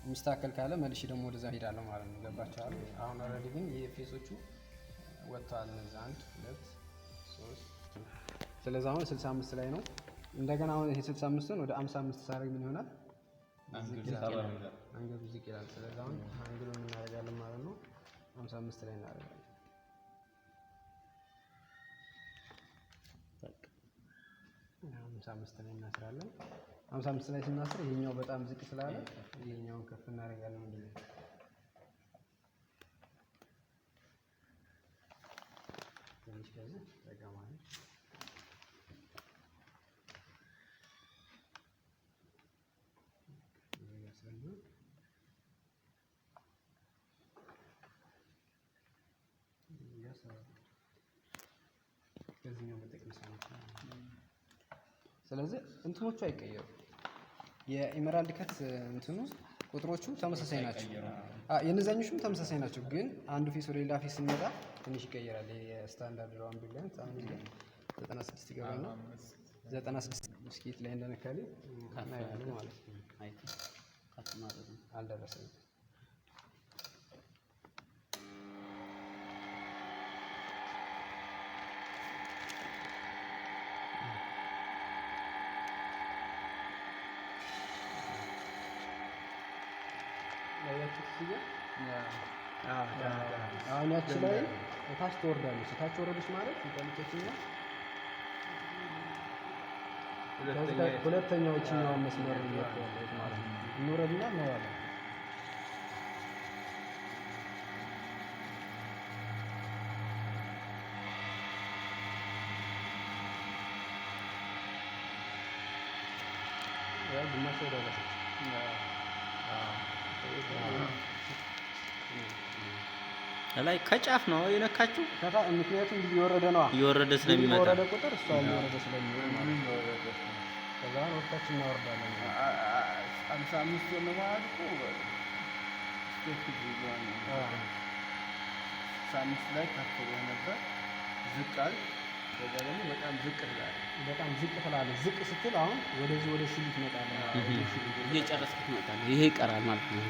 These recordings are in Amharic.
ሚስተካከል ካለ መልሼ ደግሞ ወደዛ ሄዳለሁ ማለት ነው። ገባችኋል? አሁን ኦልሬዲ ግን የፌሶቹ ወጥተዋል። እነዚህ 1 2 3 ስለዚህ አሁን 65 ላይ ነው። እንደገና አሁን ይሄ 65ን ወደ 55 ሳረግ ምን ይሆናል? አንገቱ ዝቅ ይላል። ስለዚህ አሁን አንግሉን እናደርጋለን ማለት ነው። 55 ላይ እናደርጋለን። 55 ላይ እናስራለን። 55 ላይ ስናስር ይሄኛው በጣም ዝቅ ስላለ ይሄኛውን ከፍ እናደርጋለን ማለት ነው። ትንሽ ከዚህ ተቀማጭ ከዚህኛው መጠቀም ስለዚህ እንትኖቹ አይቀየሩም። የኢመራልድ ከት እንትኑ ቁጥሮቹ ተመሳሳይ ናቸው። የነዛኞቹም ተመሳሳይ ናቸው። ግን አንዱ ፌስ ወደ ሌላ ፌስ ሲመጣ ትንሽ ይቀየራል። የስታንዳርድ ነው አምቢለንት አሁን እዚህ 96 ይገባል ነው 96 ስኬት ላይ እንደነካለ ማለት ነው። አይት ካትማረም አልደረሰም። አሁን ያቺ ላይ ታች ትወርዳለች። ታች ወረደች ማለት ይጠልቀችና ሁለተኛዎችኛው መስመር ይወጣል ማለት ነው። እንወረድና እናያለን። ያው ግማሽ ደረሰች። ላይ ከጫፍ ነው የነካችው። ምክንያቱም እየወረደ ነው። እየወረደ ስለሚመጣ ወረደ ቁጥር እሷ እየወረደ ስለሚሆን ማለት ነው። ከዛ ወርታችን እናወርዳለን። 55 ነው ማለት ነው። ስቴፕ ይዟል። 55 ላይ ከፍ ነበር ዝቃል። ከዛ ደግሞ በጣም ዝቅ ይላል። በጣም ዝቅ ትላለህ። ዝቅ ስትል አሁን ወደዚህ ወደ ሽሊት ትመጣለህ። እየጨረስክ ትመጣለህ። ይሄ ይቀራል ማለት ነው።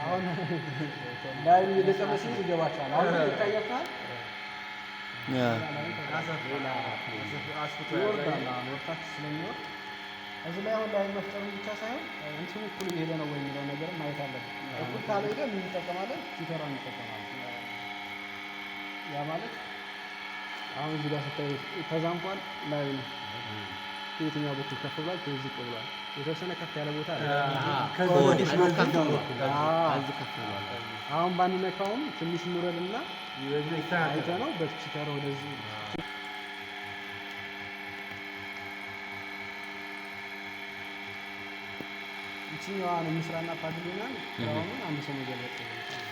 አሁን ላይ እየተጨመሰ ይገባቻል። አሁን ይታያችኋል። ወርታች ስለሚወርድ እዚህ ላይ አሁን ላይ መፍጠሩ ብቻ ሳይሆን እንትኑ እኩል እየሄደ ነው ወይ የሚለው ነገር ማየት አለብን። እኩል ካልሄደ ምን እንጠቀማለን? ቲተራን እንጠቀማለን። ያ ማለት አሁን እዚህ ጋር ስታይ ተዛምቋል። ላይ የትኛው በኩል ከፍ ብሏል? ከዚህ ዝቅ ብሏል። የተወሰነ ከፍ ያለ ቦታ አለ። አሁን ባንነካውም ትንሽ እንውረድና አይተነው በቲተር ወደዚህ ይችኛዋን ምስራና ፓድሊናን አሁን አንድ ሰው መገለጽ ይችላል።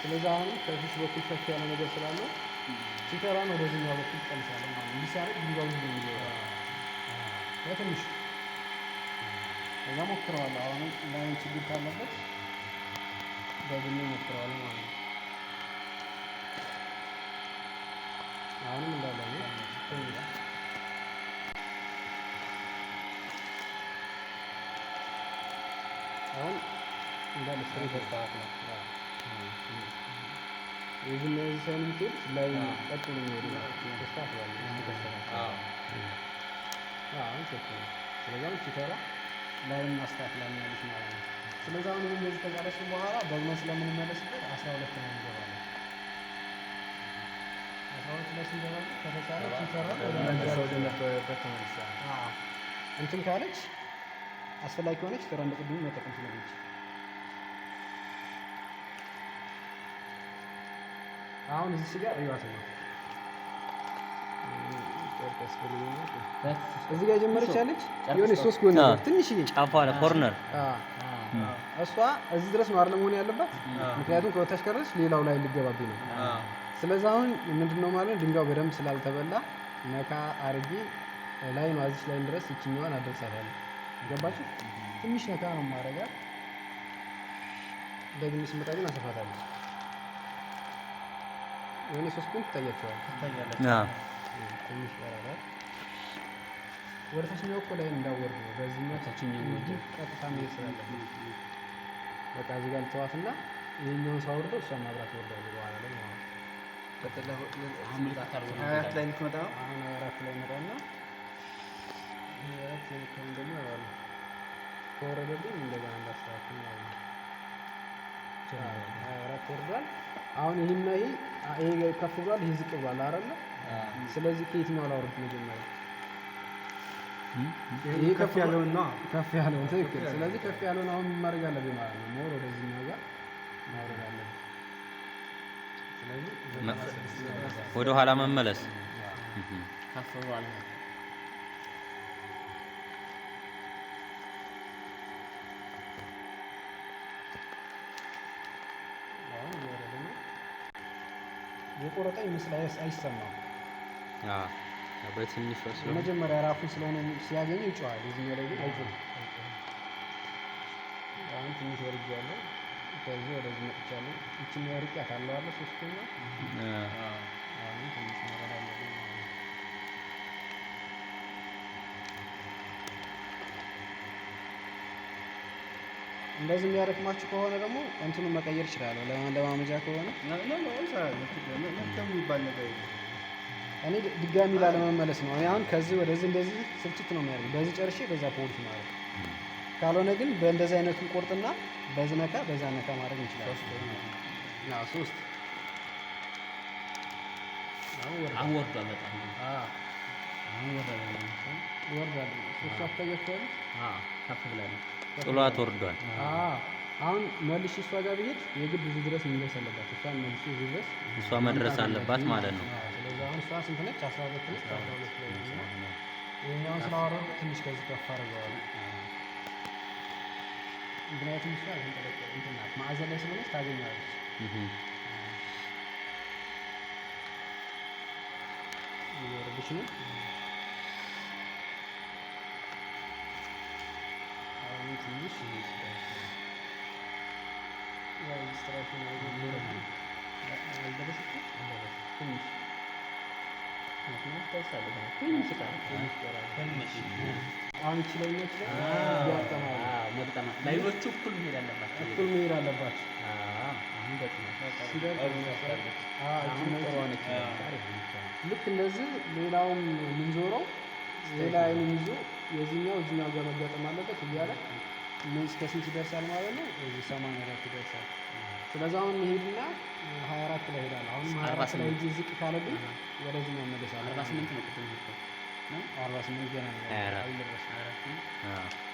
ስለዚህ አሁን ከፊት በኩል ከፍ ያለ ነገር ስላለው ቲተራን ወደዚህኛው በኩል ቀንሳለን ማለት ነው። ሊሳር ድንጋዩ ነው በትንሽ ከዛ ሞክረዋለሁ። አሁን ላይን ችግር ካለበት በግሌ ሞክረዋለሁ ማለት ነው። አሁንም እንዳለ ነው። አሁን እንዳለ ስትሬት ተጣጣ ነው። የዚህ ነው ሰምቲት ላይ ቀጥሎ ነው ተስተካክሏል። አሁን ተስተካክሏል። ስለዚህ ቲተራ ላይን ማስተካከላለን ማለት ነው። ስለዚህ አሁን እንደዚህ ተጋለሽ በኋላ ደግሞ ስለምንመለስበት 12 ነው እንገባለን። 12 ላይ ስንገባ ከተቻለ ቲተራ ወደ ነበረበት ተመልሳ እንትን ካለች አስፈላጊ ከሆነች ቲተራ እንደቅድሙ መጠቀም ስለሚችል አሁን እዚህ ጋር እዩዋት ነው። እዚህ ጋር የጀመረች ያለች የሆነ 3 ጎን ያለች ትንሽዬ ጫፏ ላይ ኮርነር እሷ እዚህ ድረስ ነው አይደል መሆን ያለባት። ምክንያቱም ከወታች ከረች ሌላው ላይ ሊገባብኝ ነው። ስለዚህ አሁን ምንድነው ማለት ድንጋዩ በደንብ ስላልተበላ ነካ አርጌ ላይ ነው እዚህ ላይ ድረስ እቺኛዋን አደርሳታለሁ። ገባችሁ? ትንሽ ነካ ነው ማረጋት። ደግሜ ስመጣ ግን አሰፋታለሁ። የሆነ 3 ፖይንት ታያችኋል። ትንሽ ያራራል። ወደ ታችኛው እኮ ላይ እንዳወርድ ነው። በዚህኛው ታችኛው እንጂ ቀጥታ መሄድ ስላለብኝ በቃ እዚህ ጋር ልተዋትና ይሄኛውን ሳወርደው እሷ ማብራት ወርዳለሁ በኋላ ላይ ማለት ነው። አራት ላይ ልትመጣ ነው። አሁን አራት ላይ መጣና አራት ላይ ደግሞ ከወረደልኝ እንደገና እንዳስተካክል ማለት ነው። አራት ወርዷል። አሁን ይሄና ይሄ ከፍ ብሏል፣ ይሄ ዝቅ ብሏል አይደል? ስለዚህ ከየትኛው ላውርድ መጀመሪያ? ይሄ ከፍ ያለውን ነው። ከፍ ያለውን ትክክል። ስለዚህ ከፍ ያለውን አሁን ማድረግ አለብኝ ማለት ነው። ሞር ወደዚህኛው ጋር ማውረድ አለብኝ። ስለዚህ ወደ ኋላ መመለስ ከፍ ብሏል። የቆረጠ ይመስል አይሰማም። በትንሽ ወስዶ መጀመሪያ ራፉን ስለሆነ ሲያገኝ ይጮሃል። እዚህኛው ላይ ግን አይጮህም። አሁን ትንሽ ወርጃለሁ፣ ከዚህ ወደዚህ መጥቻለሁ። እቺን ርቂያት አለው አለ 3 ነው። አሁን ትንሽ መረዳ አለብኝ። እንደዚህ የሚያደክማችሁ ከሆነ ደግሞ እንትኑን መቀየር ይችላል። ለማመጃ ከሆነ እኔ ድጋሚ ላለመመለስ ነው። አሁን ከዚህ ወደዚህ እንደዚህ ስልችት ነው የሚያደርግ። በዚህ ጨርሼ በዛ ፖሊስ ማለት ነው። ካልሆነ ግን በእንደዚህ አይነቱ ቁርጥና በዚህ ነካ በዛ ነካ ማድረግ እንችላለን። ያው 3 አሁን ወርዷል። በጣም አሁን ወርዷል። 3 አታያችኋል። ከፍ ብላለች። ጥሏት ወርዷል። አሁን መልሼ እሷ ጋር ብሄድ የግድ እዚህ ድረስ መድረስ አለባት። እሷን መልሼ እዚህ ድረስ እሷ መድረስ አለባት ማለት ነው። ስለዚህ አሁን እሷ ስንት ነች? 12 ነች። 12 ላይ ነው። ይሄኛውን ስላወረድኩ ትንሽ ከዚህ ከፍ አድርገዋለሁ። ምክንያቱም እሷ እንትን ናት፣ ማዕዘን ላይ ስለሆነች ታገኛለች። እየወረደች ነው። አሁን ትንሽ ላይኖቹ እኩል መሄድ አለባቸው። ልክ እንደዚህ ሌላውን የምንዞረው ሌላ አይኑን ይዞ የዚህኛው እዚህኛው ጋር መጋጠም አለበት እያለ እስከ ስንት ይደርሳል ማለት ነው? እዚህ 84 ይደርሳል። ስለዚህ አሁን እንሄድና 24 ላይ ሄዳለሁ። አሁን 24 ላይ እዚህ ዝቅ ካለብኝ ወደዚህ ነው መለሳለሁ። 48 ነው ቅድም ነው 48 ገና ነው። 24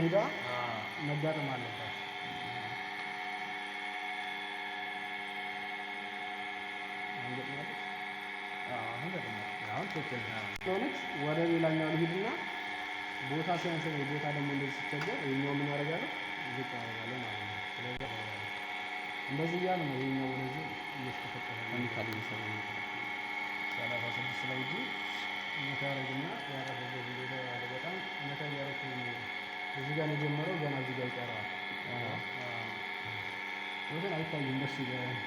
ሄዳ መጋጠም አለባት። አሁን ትክክል ሆነች። ወደ ሌላኛው ልሂድና ቦታ ሲያንሰኝ ቦታ ደግሞ እንደዚህ ሲቸገር ይሄኛው ምን ያደርጋለሁ? ዝቅ ያደርጋለሁ ማለት ነው። ስለዚህ እንደዚህ እያለ ነው ይሄኛው ወደዚህ እየተፈጠረ ነው። ካሊ ሰው 36 ላይ እጂ መታረግና ያረፈው ቪዲዮ ያለ በጣም መታ ያረፈ ነው። እዚህ ጋር ነው የጀመረው፣ ገና እዚህ ጋር ይቀራል። ወደን አይታይም። ደስ ይላል።